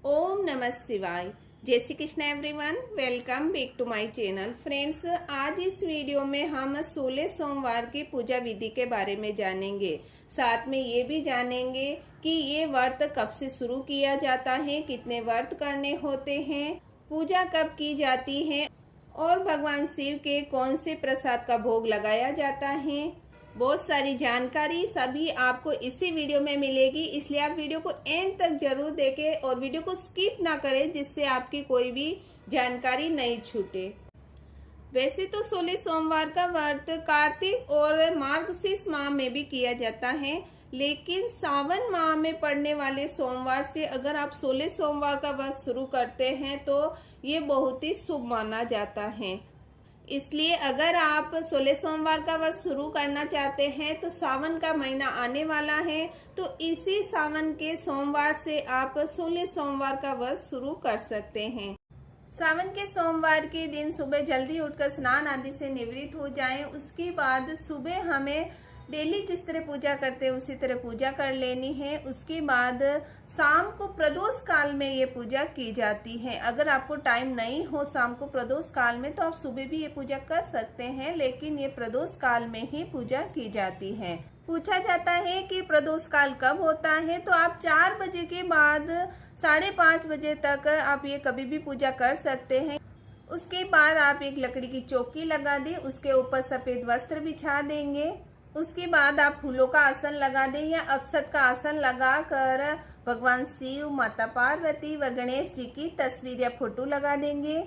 ओम नमः शिवाय। जय Shri Krishna everyone, welcome back to my channel. Friends, आज इस वीडियो में हम 16 सोमवार की पूजा विधि के बारे में जानेंगे। साथ में ये भी जानेंगे कि ये व्रत कब से शुरू किया जाता है, कितने व्रत करने होते हैं, पूजा कब की जाती है और भगवान शिव के कौन से प्रसाद का भोग लगाया जाता है। बहुत सारी जानकारी सभी आपको इसी वीडियो में मिलेगी, इसलिए आप वीडियो को एंड तक जरूर देखें और वीडियो को स्किप ना करें, जिससे आपकी कोई भी जानकारी नहीं छूटे। वैसे तो 16 सोमवार का व्रत कार्तिक और मार्गशीर्ष माह में भी किया जाता है, लेकिन सावन माह में पड़ने वाले सोमवार से अगर आप 16 सोमवार का व्रत शुरू करते हैं तो ये बहुत ही शुभ माना जाता है। इसलिए अगर आप 16 सोमवार का व्रत शुरू करना चाहते हैं तो सावन का महीना आने वाला है, तो इसी सावन के सोमवार से आप 16 सोमवार का व्रत शुरू कर सकते हैं। सावन के सोमवार के दिन सुबह जल्दी उठकर स्नान आदि से निवृत्त हो जाएं। उसके बाद सुबह हमें डेली जिस तरह पूजा करते हैं उसी तरह पूजा कर लेनी है। उसके बाद शाम को प्रदोष काल में ये पूजा की जाती है। अगर आपको टाइम नहीं हो शाम को प्रदोष काल में तो आप सुबह भी ये पूजा कर सकते हैं, लेकिन ये प्रदोष काल में ही पूजा की जाती है। पूछा जाता है कि प्रदोष काल कब होता है, तो आप 4 बजे के बाद 5:30 बजे तक आप ये कभी भी पूजा कर सकते हैं। उसके बाद आप एक लकड़ी की चौकी लगा दें, उसके ऊपर सफेद वस्त्र बिछा देंगे। उसके बाद आप फूलों का आसन लगा दें या अक्षत का आसन लगाकर भगवान शिव, माता पार्वती व गणेश जी की तस्वीर या फोटो लगा देंगे।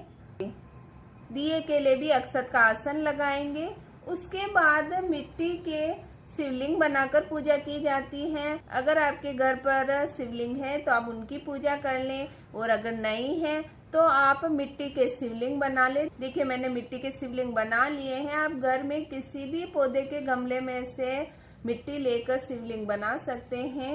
दिए के लिए भी अक्षत का आसन लगाएंगे। उसके बाद मिट्टी के शिवलिंग बनाकर पूजा की जाती है। अगर आपके घर पर शिवलिंग है तो आप उनकी पूजा कर लें, और अगर नहीं है तो आप मिट्टी के शिवलिंग बना ले। देखिए, मैंने मिट्टी के शिवलिंग बना लिए हैं। आप घर में किसी भी पौधे के गमले में से मिट्टी लेकर शिवलिंग बना सकते हैं।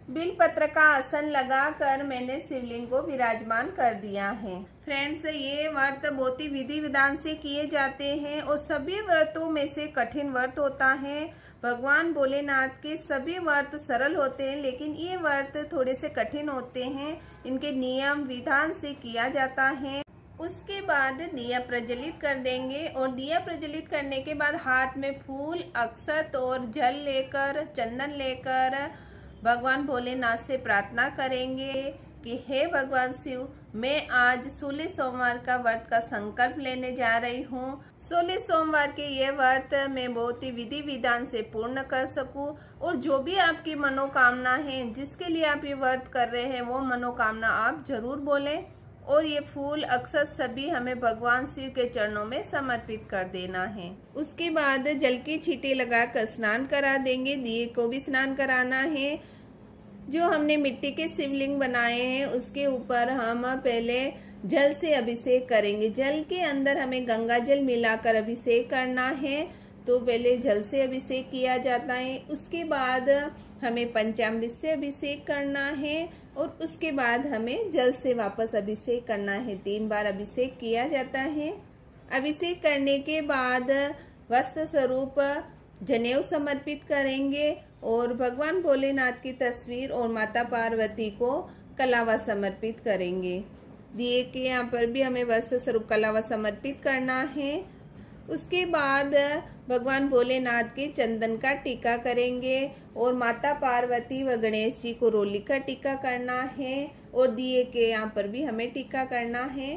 बिलपत्र का आसन लगाकर मैंने शिवलिंग को विराजमान कर दिया है। फ्रेंड्स, ये व्रत बहुत ही विधि विधान से किए जाते हैं और सभी व्रतों में से कठिन व्रत होता है। भगवान भोलेनाथ के सभी व्रत सरल होते हैं, लेकिन ये व्रत थोड़े से कठिन होते हैं। इनके नियम विधान से किया जाता है। उसके बाद दिया प्रज्वलित कर देंगे और दिया प्रज्वलित करने के बाद हाथ में फूल, अक्षत और जल लेकर, चंदन लेकर भगवान भोलेनाथ से प्रार्थना करेंगे कि हे भगवान शिव, मैं आज 16 सोमवार का व्रत का संकल्प लेने जा रही हूँ। 16 सोमवार के ये व्रत मैं बहुत ही विधि विधान से पूर्ण कर सकूँ, और जो भी आपकी मनोकामना है, जिसके लिए आप ये व्रत कर रहे हैं, वो मनोकामना आप जरूर बोलें। और ये फूल अक्षत सभी हमें भगवान शिव के चरणों में समर्पित कर देना है। उसके बाद जल की छींटे लगाकर स्नान करा देंगे। दिए को भी स्नान कराना है। जो हमने मिट्टी के शिवलिंग बनाए हैं उसके ऊपर हम पहले जल से अभिषेक करेंगे। जल के अंदर हमें गंगा जल मिलाकर अभिषेक करना है, तो पहले जल से अभिषेक किया जाता है। उसके बाद हमें पंचामृत से अभिषेक करना है और उसके बाद हमें जल से वापस अभिषेक करना है। 3 बार अभिषेक किया जाता है। अभिषेक करने के बाद वस्त्र स्वरूप जनेऊ समर्पित करेंगे और भगवान भोलेनाथ की तस्वीर और माता पार्वती को कलावा समर्पित करेंगे। दिए के यहाँ पर भी हमें वस्त्र स्वरूप कलावा समर्पित करना है। उसके बाद भगवान भोलेनाथ के चंदन का टीका करेंगे और माता पार्वती व गणेश जी को रोली का टीका करना है, और दिए के यहाँ पर भी हमें टीका करना है।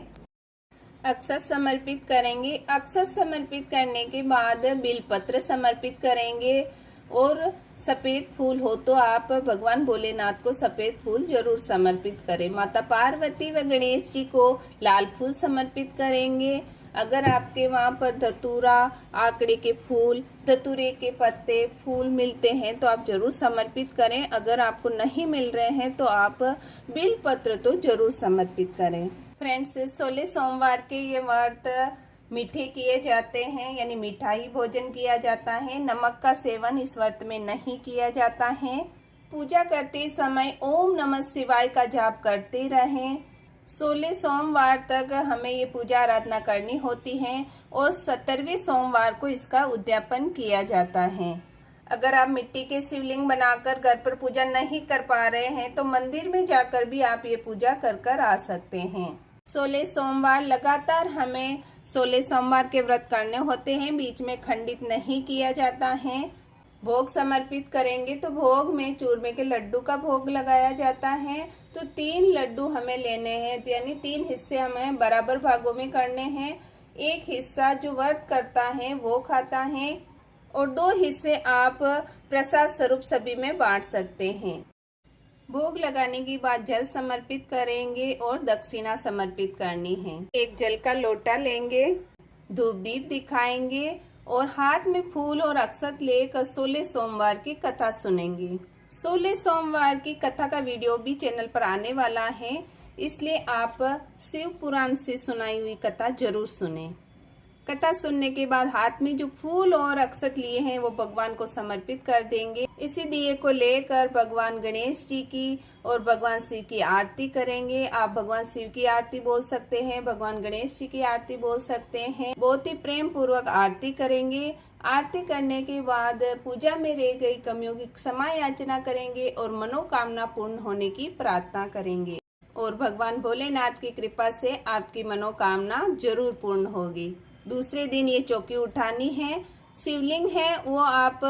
अक्षत समर्पित करेंगे। अक्षत समर्पित करने के बाद बिलपत्र समर्पित करेंगे, और सफेद फूल हो तो आप भगवान भोलेनाथ को सफेद फूल जरूर समर्पित करें। माता पार्वती व गणेश जी को लाल फूल समर्पित करेंगे। अगर आपके वहाँ पर धतूरा, आकड़े के फूल, धतूरे के पत्ते, फूल मिलते हैं तो आप जरूर समर्पित करें। अगर आपको नहीं मिल रहे हैं तो आप बिलपत्र तो जरूर समर्पित करें। फ्रेंड्स, 16 सोमवार के ये व्रत मीठे किए जाते हैं, यानी मिठाई भोजन किया जाता है। नमक का सेवन इस व्रत में नहीं किया जाता है। पूजा करते समय ओम नमः शिवाय का जाप करते रहें। 16 सोमवार तक हमें ये पूजा आराधना करनी होती है और 17वें सोमवार को इसका उद्यापन किया जाता है। अगर आप मिट्टी के शिवलिंग बनाकर घर पर पूजा नहीं कर पा रहे हैं तो मंदिर में जाकर भी आप ये पूजा कर आ सकते हैं। 16 सोमवार लगातार हमें 16 सोमवार के व्रत करने होते हैं, बीच में खंडित नहीं किया जाता है। भोग समर्पित करेंगे तो भोग में चूरमे के लड्डू का भोग लगाया जाता है। तो 3 लड्डू हमें लेने हैं, यानी 3 हिस्से हमें बराबर भागों में करने हैं। एक हिस्सा जो व्रत करता है वो खाता है और 2 हिस्से आप प्रसाद स्वरूप सभी में बांट सकते हैं। भोग लगाने के बाद जल समर्पित करेंगे और दक्षिणा समर्पित करनी है। एक जल का लोटा लेंगे, धूप दीप दिखाएंगे और हाथ में फूल और अक्षत लेकर 16 सोमवार की कथा सुनेंगे। 16 सोमवार की कथा का वीडियो भी चैनल पर आने वाला है, इसलिए आप शिव पुराण से सुनाई हुई कथा जरूर सुने। कथा सुनने के बाद हाथ में जो फूल और अक्षत लिए हैं वो भगवान को समर्पित कर देंगे। इसी दिए को लेकर भगवान गणेश जी की और भगवान शिव की आरती करेंगे। आप भगवान शिव की आरती बोल सकते हैं, भगवान गणेश जी की आरती बोल सकते हैं। बहुत ही प्रेम पूर्वक आरती करेंगे। आरती करने के बाद पूजा में रह गई कमियों की क्षमा याचना करेंगे और मनोकामना पूर्ण होने की प्रार्थना करेंगे और भगवान भोलेनाथ की कृपा से आपकी मनोकामना जरूर पूर्ण होगी। दूसरे दिन ये चौकी उठानी है। शिवलिंग है वो आप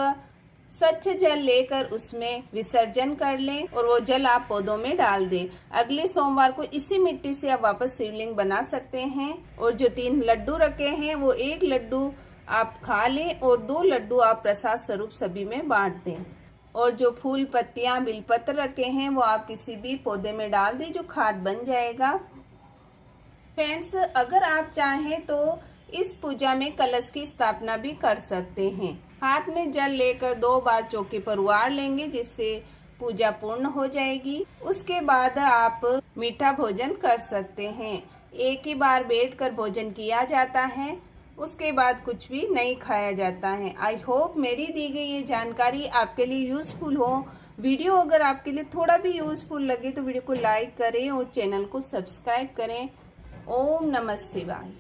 स्वच्छ जल लेकर उसमें विसर्जन कर लें और वो जल आप पौधों में डाल दें। अगले सोमवार को इसी मिट्टी से आप वापस शिवलिंग बना सकते हैं और जो 3 लड्डू रखे हैं वो 1 लड्डू आप खा लें और 2 लड्डू आप प्रसाद स्वरूप सभी में बांट दें। और जो फूल पत्तियां बिलपत्र रखे हैं वो आप किसी भी पौधे में डाल दें जो खाद बन जाएगा। फ्रेंड्स, अगर आप चाहें तो इस पूजा में कलश की स्थापना भी कर सकते हैं। हाथ में जल लेकर 2 बार चौकी पर उबार लेंगे जिससे पूजा पूर्ण हो जाएगी। उसके बाद आप मीठा भोजन कर सकते हैं। एक ही बार बैठकर भोजन किया जाता है, उसके बाद कुछ भी नहीं खाया जाता है। आई होप मेरी दी गई ये जानकारी आपके लिए यूजफुल हो। वीडियो अगर आपके लिए थोड़ा भी यूजफुल लगे तो वीडियो को लाइक करें और चैनल को सब्सक्राइब करें। ओम नमः शिवाय।